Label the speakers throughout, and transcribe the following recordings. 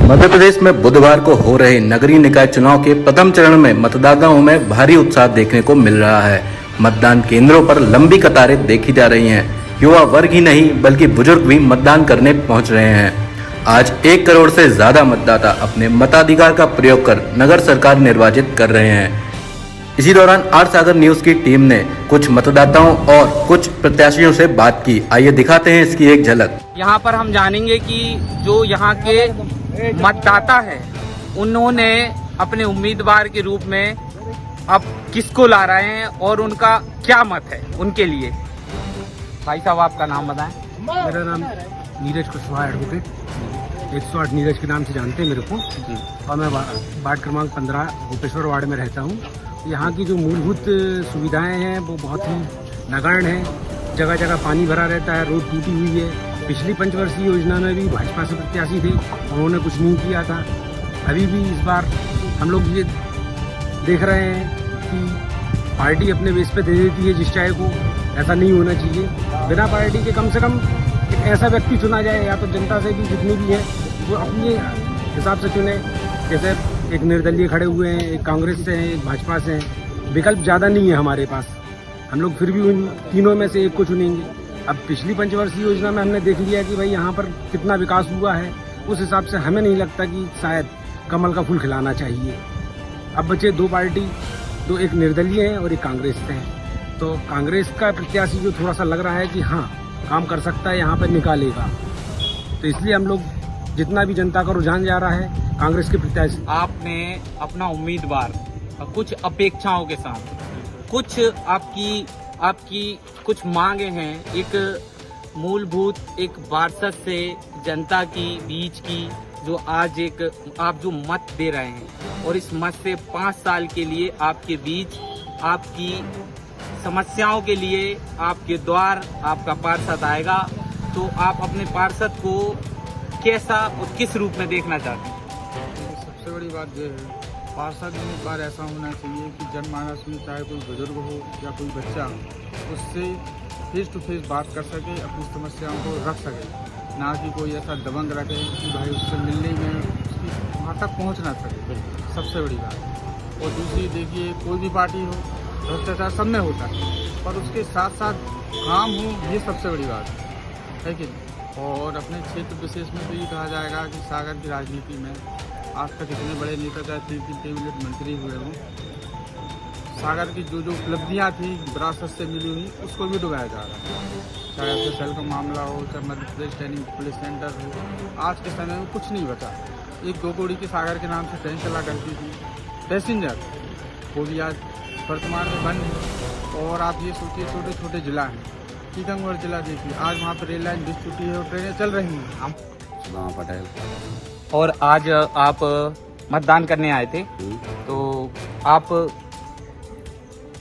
Speaker 1: मध्य प्रदेश में बुधवार को हो रहे नगरीय निकाय चुनाव के प्रथम चरण में मतदाताओं में भारी उत्साह देखने को मिल रहा है। मतदान केंद्रों पर लंबी कतारें देखी जा रही हैं। युवा वर्ग ही नहीं बल्कि बुजुर्ग भी मतदान करने पहुंच रहे हैं। आज 1 करोड़ से ज्यादा मतदाता अपने मताधिकार का प्रयोग कर नगर सरकार निर्वाचित कर रहे हैं। इसी दौरान आर सागर न्यूज की टीम ने कुछ मतदाताओं और कुछ प्रत्याशियों से बात की। आइए दिखाते हैं इसकी एक झलक।
Speaker 2: यहाँ पर हम जानेंगे कि जो यहाँ के मतदाता है उन्होंने अपने उम्मीदवार के रूप में अब किसको ला रहे हैं और उनका क्या मत है उनके लिए। भाई साहब आपका नाम बताएं।
Speaker 3: मेरा नाम नीरज कुशवाहा एडवोकेट, 108 नीरज के नाम से जानते हैं मेरे को जी। और मैं वार्ड क्रमांक 15 गोपेश्वर वार्ड में रहता हूँ। यहाँ की जो मूलभूत सुविधाएं हैं वो बहुत ही नगण्य हैं। जगह जगह पानी भरा रहता है, रोड टूटी हुई है। पिछली पंचवर्षीय योजना में भी भाजपा से प्रत्याशी थे, उन्होंने कुछ नहीं किया था। अभी भी इस बार हम लोग ये देख रहे हैं कि पार्टी अपने बेस पे दे देती है जिस चाहे को। ऐसा नहीं होना चाहिए। बिना पार्टी के कम से कम एक ऐसा व्यक्ति चुना जाए, या तो जनता से भी जितनी भी है वो अपने हिसाब से चुने। जैसे एक निर्दलीय खड़े हुए हैं, एक कांग्रेस से हैं, एक भाजपा से हैं। विकल्प ज़्यादा नहीं है हमारे पास, हम लोग फिर भी उन तीनों में से एक को चुनेंगे। अब पिछली पंचवर्षीय योजना में हमने देख लिया कि भाई यहाँ पर कितना विकास हुआ है, उस हिसाब से हमें नहीं लगता कि शायद कमल का फूल खिलाना चाहिए। अब बचे 2 पार्टी, तो एक निर्दलीय है और एक कांग्रेस से है। तो कांग्रेस का प्रत्याशी जो थोड़ा सा लग रहा है कि हाँ काम कर सकता है, यहाँ पर निकालेगा, तो इसलिए हम लोग जितना भी जनता का रुझान जा रहा है कांग्रेस के प्रत्याशी।
Speaker 2: आपने अपना उम्मीदवार कुछ अपेक्षाओं के साथ कुछ आपकी कुछ मांगे हैं, एक मूलभूत एक वारसत से जनता की बीच की जो आज एक आप जो मत दे रहे हैं और इस मत से 5 साल के लिए आपके बीच आपकी समस्याओं के लिए आपके द्वार आपका पार्षद आएगा। तो आप अपने पार्षद को कैसा और किस रूप में देखना चाहते हैं?
Speaker 4: सबसे बड़ी बात यह है, पार्षद उम्मीदवार ऐसा होना चाहिए कि जनमानस में चाहे कोई बुजुर्ग हो या कोई बच्चा उससे फेस टू फेस बात कर सके, अपनी समस्याओं को रख सके, ना कि कोई ऐसा दबंग रखे कि भाई उससे मिलने में उसकी वहाँ तक पहुँच ना सके। सबसे बड़ी बात। और दूसरी देखिए, कोई भी पार्टी हो भ्रष्टाचार सब में होता है, पर उसके साथ साथ काम हो, ये सबसे बड़ी बात है कि नहीं। और अपने क्षेत्र विशेष में तो ये कहा जाएगा कि सागर की राजनीति में आज तक इतने बड़े नेता चाहे 3 कैबिनेट मंत्री हुए हों, सागर की जो उपलब्धियां थी विरासत से मिली हुई उसको भी डुबाया जा रहा है। चाहे एसएसएल का मामला हो, चाहे Madhya Pradesh training police centre हो, आज के समय में कुछ नहीं बचा। एक 2 कौड़ी की सागर के नाम से ट्रेन चला करती थी पैसेंजर, वो भी आज वर्तमान में बंद है। और आप ये सोचिए, छोटे छोटे जिला हैं, टीकमगढ़ जिला देखिए, आज वहाँ पर रेल लाइन बिछ चुकी है और ट्रेनें चल रही हैं। हम
Speaker 5: सुदामा पटेल।
Speaker 2: और आज आप मतदान करने आए थे, तो आप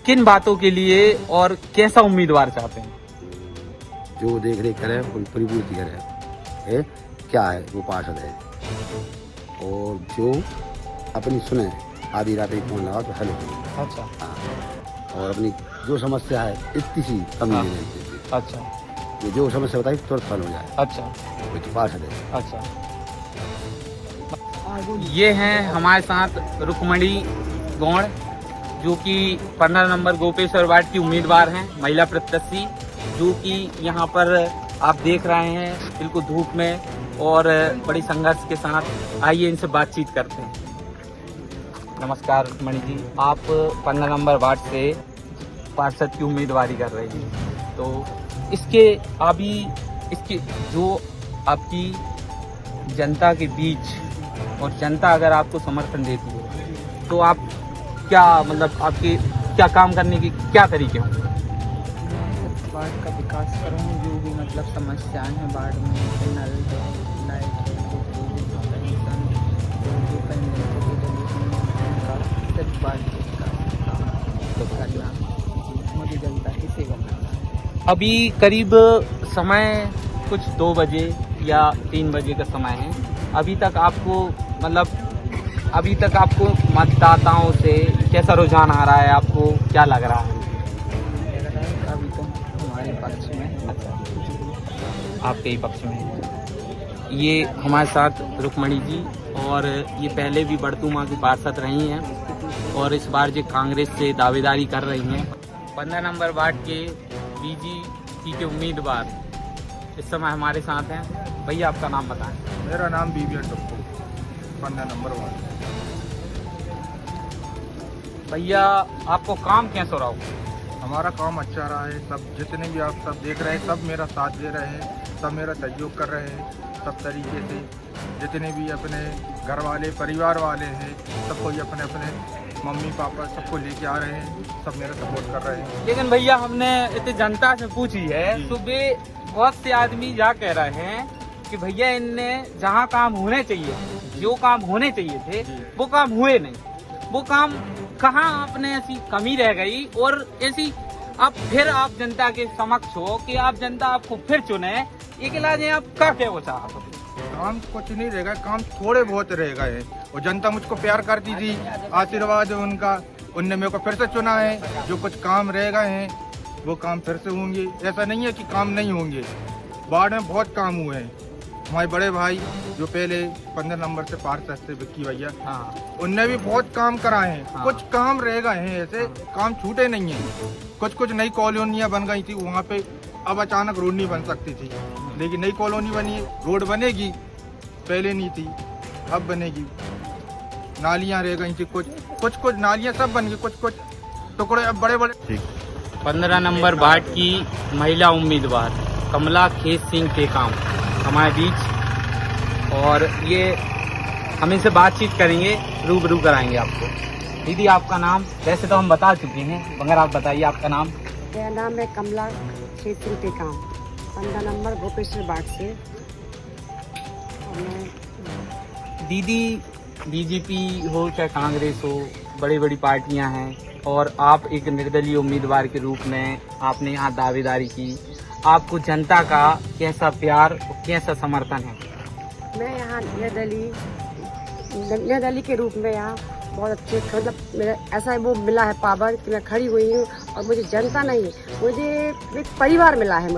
Speaker 2: किन बातों के लिए और कैसा उम्मीदवार चाहते हैं?
Speaker 5: जो देख रेख करे, पूरी पूर्ति करे, क्या है वो पार्षद है, और जो अपनी सुने, आधी रात एक फोन लगा तो हेलो।
Speaker 2: अच्छा।
Speaker 5: और अपनी जो समस्या है इतनी सी कमी नहीं रहती।
Speaker 2: अच्छा।
Speaker 5: ये जो समस्या बताई तुरंत हल हो जाए।
Speaker 2: अच्छा।
Speaker 5: वो तो पार्षद है।
Speaker 2: अच्छा। ये हैं हमारे साथ रुक्मणी गौड़, जो कि 15 नंबर गोपेश्वर वार्ड की उम्मीदवार हैं, महिला प्रत्याशी, जो कि यहाँ पर आप देख रहे हैं बिल्कुल धूप में और बड़ी संघर्ष के साथ। आइए इनसे बातचीत करते हैं। नमस्कार रुक्मणी जी, आप 15 नंबर वार्ड से पार्षद की उम्मीदवारी कर रही हैं, तो इसके जो आपकी जनता के बीच और जनता अगर आपको समर्थन देती है तो आप क्या आपके क्या काम करने के क्या तरीके होंगे?
Speaker 6: वार्ड का विकास करूँ, जो भी समस्याएं हैं वार्ड में, नल है, लाइट है, पेंशन, जो सिर्फ वार्ड का काम करना, मुझे जनता की सेवा करना।
Speaker 2: अभी करीब समय कुछ 2 बजे या 3 बजे का समय है। अभी तक आपको मतदाताओं से कैसा रुझान आ रहा है? आपको क्या लग रहा है?
Speaker 6: अभी तो हमारे पक्ष में।
Speaker 2: अच्छा, आपके ही पक्ष में। ये हमारे साथ रुक्मणी जी, और ये पहले भी बड़तुमा की पार्षद रही हैं और इस बार जो कांग्रेस से दावेदारी कर रही हैं। 15 नंबर वार्ड के बीजेपी के उम्मीदवार इस समय हमारे साथ हैं। भैया आपका नाम बताएं।
Speaker 4: मेरा नाम बीबीएन टप्पू, 15 नंबर वार्ड।
Speaker 2: भैया आपको काम कैसा रहा?
Speaker 4: हमारा काम अच्छा रहा है। सब जितने भी आप सब देख रहे हैं, सब मेरा साथ दे रहे हैं, सब मेरा सहयोग कर रहे हैं सब तरीके से। जितने भी अपने घर वाले परिवार वाले हैं, सबको अपने अपने मम्मी पापा सबको लेके आ रहे हैं, सब मेरा सपोर्ट कर रहे हैं।
Speaker 2: लेकिन भैया हमने इतनी जनता से पूछी है, सुबह बहुत से आदमी या कह रहे हैं कि भैया इनने जहाँ काम होने चाहिए, जो काम होने चाहिए थे वो काम हुए नहीं। वो काम कहाँ आपने ऐसी कमी रह गई, और ऐसी अब फिर आप जनता के समक्ष हो कि आप जनता आपको फिर चुने, एक इलाज है आपका क्या वो चाहते?
Speaker 4: काम कुछ नहीं रहेगा, काम थोड़े बहुत रह गए हैं। और जनता मुझको प्यार करती थी, आशीर्वाद है उनका, उनने मेरे को फिर से चुना है। जो कुछ काम रह गए हैं वो काम फिर से होंगे। ऐसा नहीं है कि काम नहीं होंगे, वार्ड में बहुत काम हुए हैं। हमारे बड़े भाई जो पहले 15 नंबर से पार्षद थे विक्की भैया, उनने भी बहुत काम कराए हैं। कुछ काम रह गए हैं, ऐसे काम छूटे नहीं है। कुछ नई कॉलोनियाँ बन गई थी वहाँ पे, अब अचानक रोड नहीं बन सकती थी, लेकिन नई कॉलोनी बनी है, रोड बनेगी, पहले नहीं थी अब बनेगी। नालियाँ रह गई थी, कुछ नालियाँ सब बन गई, कुछ टुकड़े अब बड़े बड़े।
Speaker 2: 15 नंबर वार्ड की महिला उम्मीदवार कमला खेत सिंह टेकाम हमारे बीच, और ये हम इनसे बातचीत करेंगे, रूबरू कराएंगे आपको। दीदी आपका नाम वैसे तो हम बता चुके हैं, मगर आप बताइए आपका नाम।
Speaker 7: मेरा नाम है कमला खेत सिंह टेकाम, 15 नंबर गोपेश्वर वार्ड से।
Speaker 2: दीदी बीजेपी हो चाहे कांग्रेस हो, बड़ी बड़ी पार्टियां हैं, और आप एक निर्दलीय उम्मीदवार के रूप में आपने यहाँ दावेदारी की। आपको जनता का कैसा प्यार और कैसा समर्थन है?
Speaker 7: मैं यहाँ निर्दलीय के रूप में यहाँ बहुत अच्छे, मतलब मेरा ऐसा वो मिला है पावर कि मैं खड़ी हुई हूँ, और मुझे जनता नहीं, मुझे एक परिवार मिला है।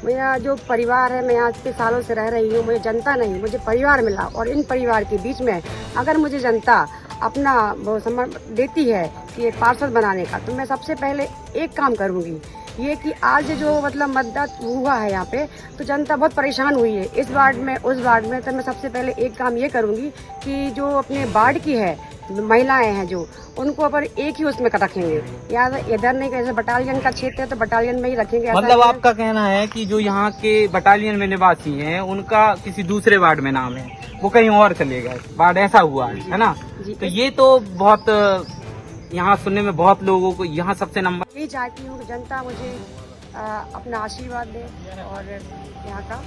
Speaker 7: मेरा जो परिवार है, मैं यहाँ इतने सालों से रह रही हूँ, मुझे जनता नहीं, मुझे परिवार मिला। और इन परिवार के बीच में अगर मुझे जनता अपना वो समर्थन देती है कि एक पार्षद बनाने का, तो मैं सबसे पहले एक काम करूँगी, ये कि आज जो मतलब मतदान हुआ है यहाँ पे, तो जनता बहुत परेशान हुई है इस वार्ड में उस वार्ड में। तो मैं सबसे पहले एक काम ये करूँगी कि जो अपने वार्ड की है महिलाएं हैं जो, उनको अपन एक ही उसमें रखेंगे, या इधर नहीं, कैसे बटालियन का क्षेत्र है तो बटालियन में ही रखेंगे।
Speaker 2: मतलब आपका कहना है कि जो यहाँ के बटालियन में निवासी हैं उनका किसी दूसरे वार्ड में नाम है, वो कहीं और चले गए, वार्ड ऐसा हुआ है ना? तो ये तो बहुत यहाँ सुनने में बहुत लोगों को यहाँ सबसे नंबर।
Speaker 7: यही चाहती हूँ कि जनता मुझे अपना आशीर्वाद दे और यहाँ का